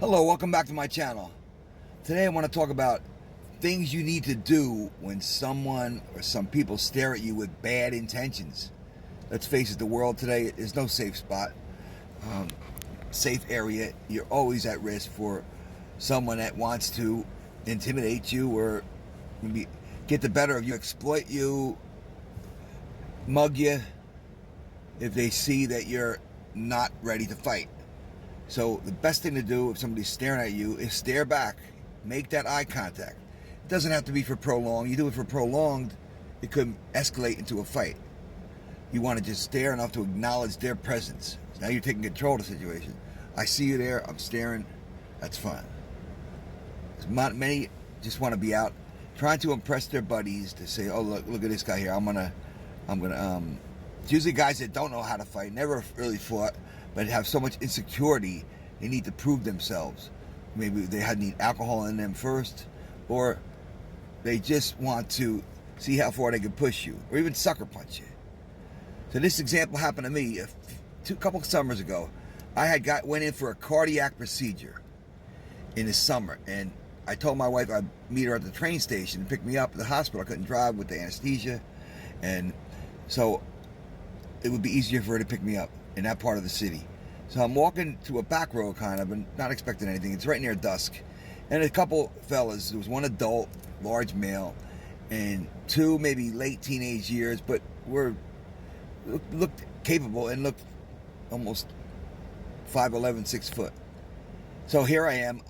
Hello, welcome back to my channel. Today I want to talk about things you need to do when someone or some people stare at you with bad intentions. Let's face it, the world today is no safe spot, safe area. You're always at risk for someone that wants to intimidate you or maybe get the better of you, exploit you, mug you if they see that you're not ready to fight. So the best thing to do if somebody's staring at you is stare back. Make that eye contact. It doesn't have to be for prolonged. You do it for prolonged, it could escalate into a fight. You want to just stare enough to acknowledge their presence. Now you're taking control of the situation. I see you there, I'm staring, that's fine. Many just want to be out trying to impress their buddies to say, oh, look at this guy here. I'm gonna it's usually guys that don't know how to fight, never really fought, but have so much insecurity, they need to prove themselves. Maybe they had need alcohol in them first, or they just want to see how far they can push you, or even sucker punch you. So this example happened to me a couple summers ago. I went in for a cardiac procedure in the summer, and I told my wife I'd meet her at the train station and pick me up at the hospital. I couldn't drive with the anesthesia, and so it would be easier for her to pick me up in that part of the city. So I'm walking to a back road kind of, and not expecting anything. It's right near dusk. And a couple fellas, there was one adult, large male, and two maybe late teenage years, but looked capable and looked almost 5'11", 6 foot. So here I am,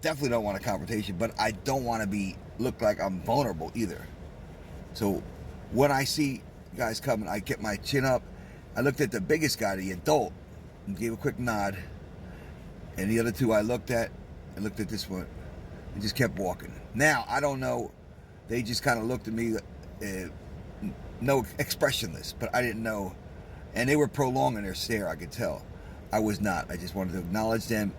definitely don't want a confrontation, but I don't want to look like I'm vulnerable either. So when I see guys coming, I get my chin up. I looked at the biggest guy, the adult, and gave a quick nod. And the other two I looked at this one and just kept walking. Now, I don't know. They just kind of looked at me, no expressionless, but I didn't know. And they were prolonging their stare, I could tell. I was not. I just wanted to acknowledge them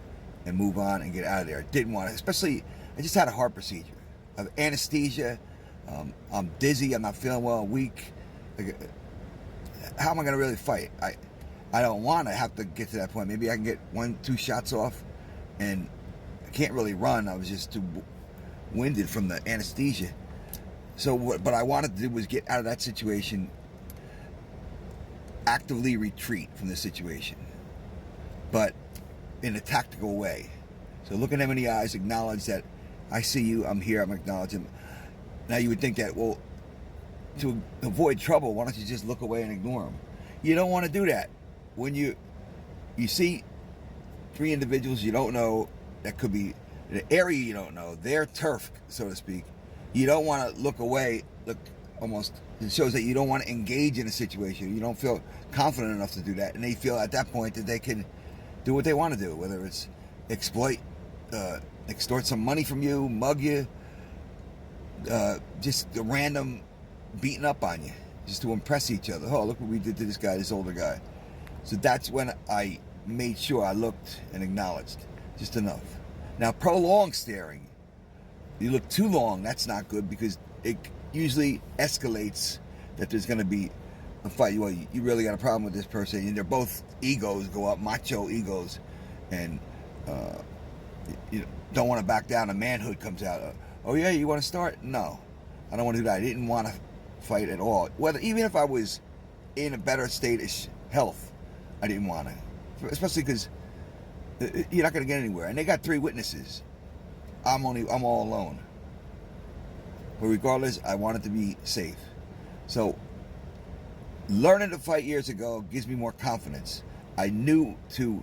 and move on and get out of there. I didn't want to, especially, I just had a heart procedure. I have anesthesia. I'm dizzy. I'm not feeling well. I'm weak. How am I going to really fight? I don't want to have to get to that point. Maybe I can get 1-2 shots off, and I can't really run. I was just too winded from the anesthesia. So what I wanted to do was get out of that situation, actively retreat from the situation, but in a tactical way. So looking them in the eyes, acknowledge that I see you, I'm here, I'm acknowledging. Now you would think that, well, to avoid trouble, why don't you just look away and ignore them? You don't want to do that. When you see 3 individuals you don't know, that could be an area you don't know, their turf, so to speak, you don't want to look away. Look, almost, it shows that you don't want to engage in a situation. You don't feel confident enough to do that, and they feel at that point that they can do what they want to do, whether it's exploit, extort some money from you, mug you, just a random beating up on you just to impress each other. Oh, look what we did to this guy, this older guy. So that's when I made sure I looked and acknowledged just enough. Now, prolonged staring, you look too long, that's not good, because it usually escalates that there's going to be a fight. Well, you really got a problem with this person, and they're both egos go up, macho egos, and you don't want to back down, and manhood comes out. Oh yeah, you want to start? No, I don't want to do that. I didn't want to fight at all. Even if I was in a better state of health, I didn't want to, especially because you're not going to get anywhere. And they got 3 witnesses. I'm all alone. But regardless, I wanted to be safe. So learning to fight years ago gives me more confidence. I knew to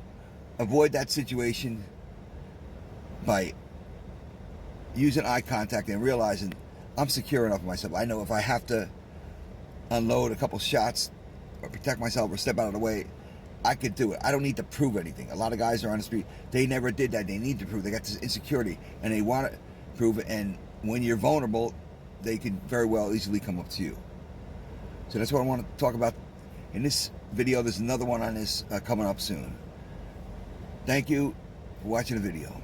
avoid that situation by using eye contact and realizing I'm secure enough in myself. I know if I have to unload a couple shots or protect myself or step out of the way, I could do it. I don't need to prove anything. A lot of guys are on the street, they never did that. They need to prove. They got this insecurity and they want to prove it. And when you're vulnerable, they can very well easily come up to you. So that's what I want to talk about in this video. There's another one on this coming up soon. Thank you for watching the video.